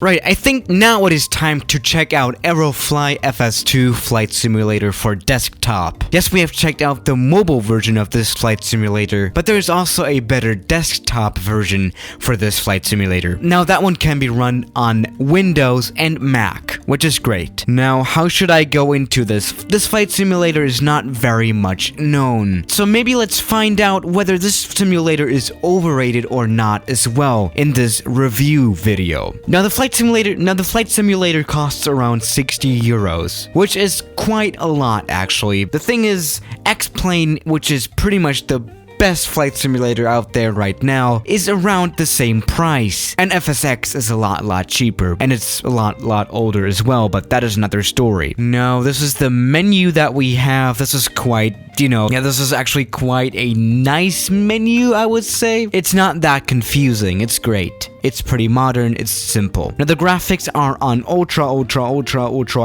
Right, I think now it is time to check out Aerofly FS2 flight simulator for desktop. Yes, we have checked out the mobile version of this flight simulator, but there's also a better desktop version for this flight simulator. Now that one can be run on Windows and Mac, which is great. Now, how should I go into this? This flight simulator is not very much known, so maybe let's find out whether this simulator is overrated or not as well in this review video. Now, the flight simulator costs around 60 euros, which is quite a lot actually. The thing is, X-Plane, which is pretty much the best flight simulator out there right now, is around the same price, and FSX is a lot cheaper, and it's a lot older as well, but that is another story. Now, this is the menu that we have. This is quite, this is actually quite a nice menu, I would say. It's not that confusing. It's great. It's pretty modern, it's simple. Now the graphics are on ultra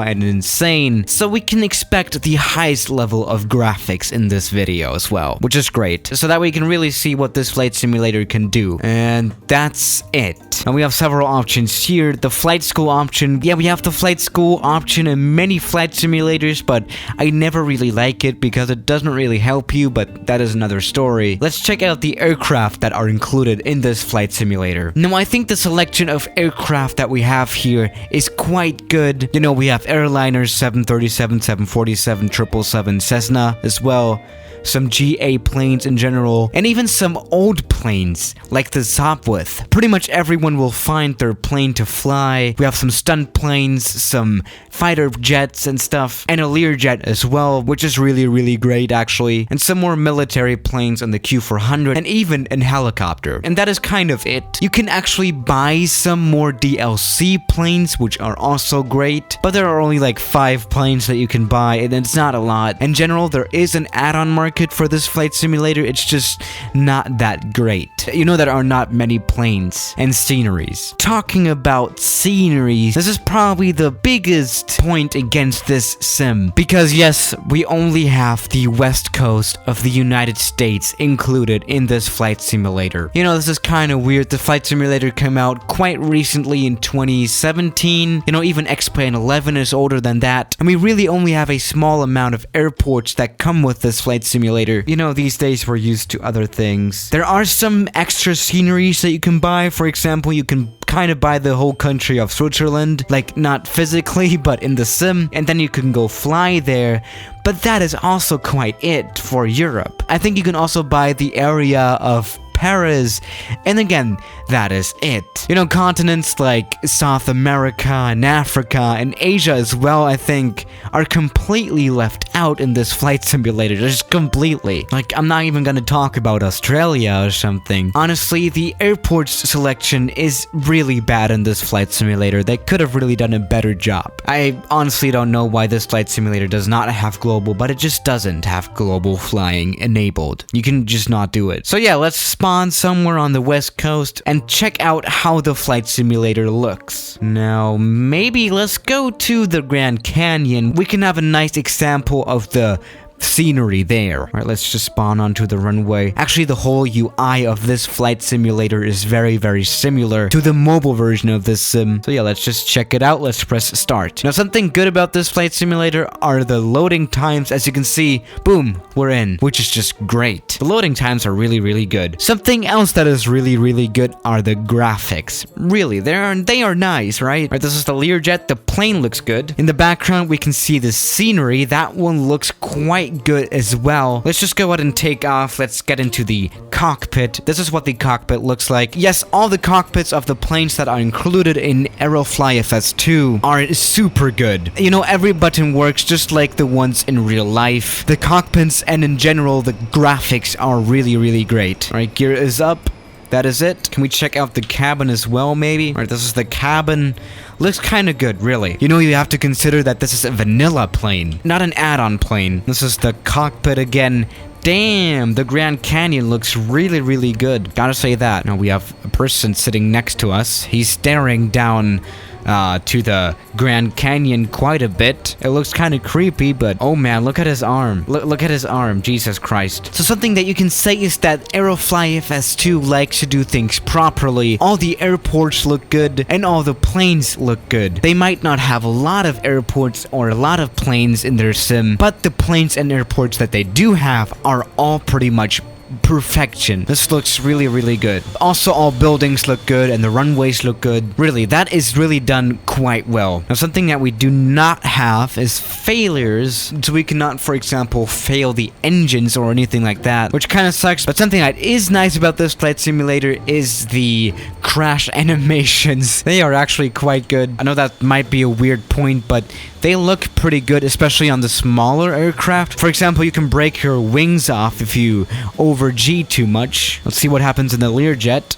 and insane, so we can expect the highest level of graphics in this video as well, which is great, so that we can really see what this flight simulator can do. And that's it. Now we have several options here. The flight school option, yeah, we have the flight school option in many flight simulators, but I never really like it because it doesn't really help you, but that is another story. Let's check out the aircraft that are included in this flight simulator. Now I think the selection of aircraft that we have here is quite good. We have airliners, 737, 747, 777, Cessna as well, some GA planes in general, and even some old planes like the Sopwith. Pretty much everyone will find their plane to fly. We have some stunt planes, some fighter jets and stuff, and a Learjet as well, which is really great actually, and some more military planes on the Q400, and even a helicopter. And that is kind of it. You can actually buy some more DLC planes, which are also great, but there are only like 5 planes that you can buy, and it's not a lot. In general, there is an add-on market for this flight simulator. It's just not that great. There are not many planes and sceneries. Talking about sceneries, this is probably the biggest point against this sim, because yes, we only have the west coast of the United States included in this flight simulator. This is kind of weird. The flight simulator came out quite recently in 2017. Even X-Plane 11 is older than that, and we really only have a small amount of airports that come with this flight simulator. These days we're used to other things. There are some extra sceneries that you can buy. For example, you can kind of buy the whole country of Switzerland, like not physically, but in the sim, and then you can go fly there. But that is also quite it for Europe. I think you can also buy the area of Paris, and again, that is it. Continents like South America and Africa and Asia as well, I think, are completely left out in this flight simulator, just completely. Like, I'm not even gonna talk about Australia or something. Honestly, the airports selection is really bad in this flight simulator. They could have really done a better job. I honestly don't know why this flight simulator does not have global, but it just doesn't have global flying enabled. You can just not do it. So yeah, let's spawn somewhere on the west coast and check out how the flight simulator looks. Now, maybe let's go to the Grand Canyon. We can have a nice example of the scenery there. Alright, let's just spawn onto the runway. Actually, the whole UI of this flight simulator is very similar to the mobile version of this sim. So yeah, let's just check it out. Let's press start. Now, something good about this flight simulator are the loading times. As you can see, boom, we're in, which is just great. The loading times are really good. Something else that is really good are the graphics. Really, they are nice, right? Alright, this is the Learjet. The plane looks good. In the background, we can see the scenery. That one looks quite good as well. Let's just go ahead and take off. Let's get into the cockpit. This is what the cockpit looks like. Yes, all the cockpits of the planes that are included in Aerofly FS2 are super good. Every button works just like the ones in real life. The cockpits and in general, the graphics are really great. Alright, gear is up. That is it. Can we check out the cabin as well, maybe? Alright, this is the cabin. Looks kind of good, really. You have to consider that this is a vanilla plane, not an add-on plane. This is the cockpit again. Damn, the Grand Canyon looks really good. Gotta say that. Now we have a person sitting next to us. He's staring down to the Grand Canyon quite a bit. It looks kind of creepy, but oh man, look at his arm. Look at his arm, Jesus Christ. So something that you can say is that Aerofly FS2 likes to do things properly. All the airports look good, and all the planes look good. They might not have a lot of airports or a lot of planes in their sim, but the planes and airports that they do have are all pretty much perfection. This looks really, really good. Also, all buildings look good and the runways look good. Really, that is really done quite well. Now, something that we do not have is failures. So we cannot, for example, fail the engines or anything like that, which kind of sucks. But something that is nice about this flight simulator is the crash animations. They are actually quite good. I know that might be a weird point, but they look pretty good, especially on the smaller aircraft. For example, you can break your wings off if you over G too much. Let's see what happens in the Learjet.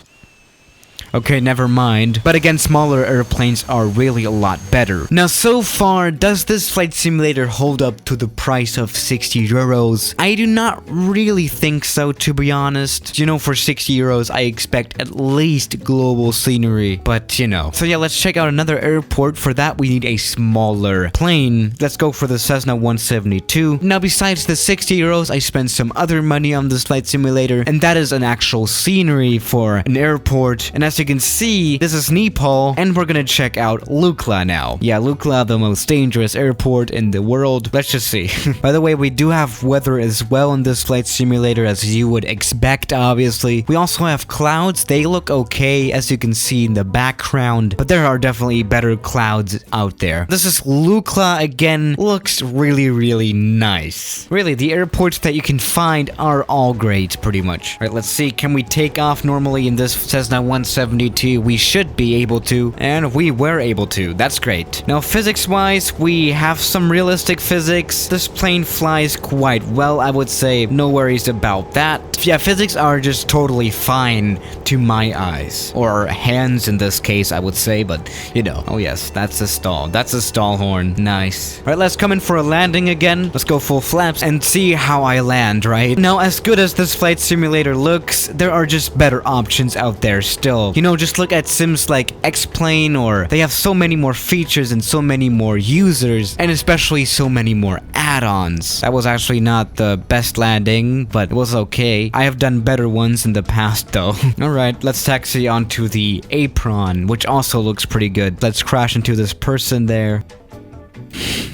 Okay, never mind. But again, smaller airplanes are really a lot better. Now, so far, does this flight simulator hold up to the price of 60 euros? I do not really think so, to be honest. You know, for 60 euros, I expect at least global scenery. But, you know. So yeah, let's check out another airport. For that, we need a smaller plane. Let's go for the Cessna 172. Now, besides the 60 euros, I spent some other money on this flight simulator. And that is an actual scenery for an airport. And as you can see, this is Nepal, and we're gonna check out Lukla now. Yeah, Lukla, the most dangerous airport in the world. Let's just see. By the way, we do have weather as well in this flight simulator, as you would expect, obviously. We also have clouds. They look okay, as you can see in the background, but there are definitely better clouds out there. This is Lukla again. Looks really, really nice. Really, the airports that you can find are all great, pretty much. All right, let's see. Can we take off normally in this Cessna 172? We should be able to, and we were able to. That's great. Now, physics-wise, we have some realistic physics. This plane flies quite well, I would say. No worries about that. Yeah, physics are just totally fine to my eyes. Or hands in this case, I would say, but, you know. Oh yes, that's a stall. That's a stall horn. Nice. Alright, let's come in for a landing again. Let's go full flaps and see how I land, right? Now, as good as this flight simulator looks, there are just better options out there still. You know, just look at sims like X-Plane, or they have so many more features and so many more users, and especially so many more add-ons. That was actually not the best landing, but it was okay. I have done better ones in the past though. Alright, let's taxi onto the apron, which also looks pretty good. Let's crash into this person there.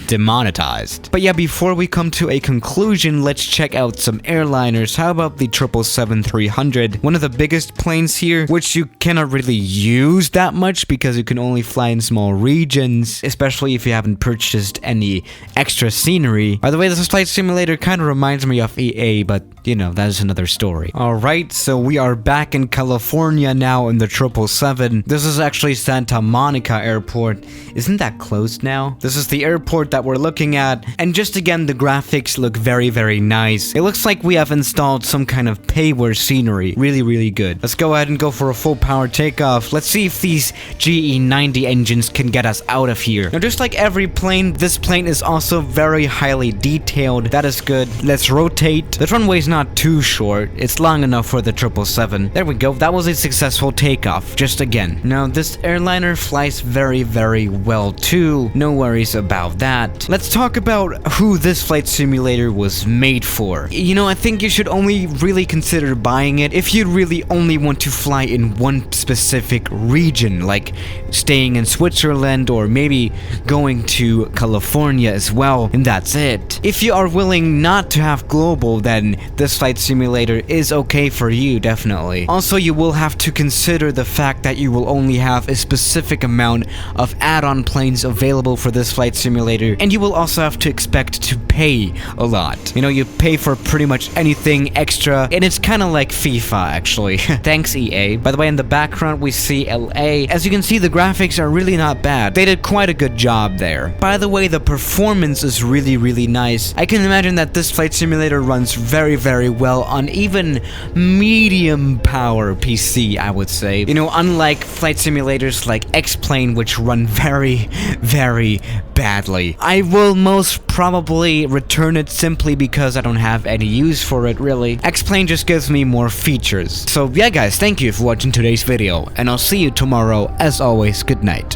Demonetized. But yeah, before we come to a conclusion, let's check out some airliners. How about the 777-300? One of the biggest planes here, which you cannot really use that much because you can only fly in small regions, especially if you haven't purchased any extra scenery. By the way, this flight simulator kind of reminds me of EA, but you know, that is another story. Alright, so we are back in California now in the 777. This is actually Santa Monica Airport. Isn't that closed now? This is the airport that we're looking at, and just again, the graphics look very, very nice. It looks like we have installed some kind of payware scenery. Really, really good. Let's go ahead and go for a full power takeoff. Let's see if these GE90 engines can get us out of here. Now, just like every plane, this plane is also very highly detailed. That is good. Let's rotate. The runway's not too short. It's long enough for the 777. There we go. That was a successful takeoff. Just again. Now, this airliner flies very, very well too. No worries about that. Let's talk about who this flight simulator was made for. You know, I think you should only really consider buying it if you really only want to fly in one specific region, like staying in Switzerland or maybe going to California as well, and that's it. If you are willing not to have global, then this flight simulator is okay for you, definitely. Also, you will have to consider the fact that you will only have a specific amount of add-on planes available for this flight simulator, and you will also have to expect to pay a lot. You know, you pay for pretty much anything extra, and it's kind of like FIFA, actually. Thanks, EA. By the way, in the background, we see LA. As you can see, the graphics are really not bad. They did quite a good job there. By the way, the performance is really, really nice. I can imagine that this flight simulator runs very, very well on even medium power PC, I would say. You know, unlike flight simulators like X-Plane, which run very, very badly. I will most probably return it simply because I don't have any use for it, really. X-Plane just gives me more features. So yeah, guys, thank you for watching today's video, and I'll see you tomorrow. As always, good night.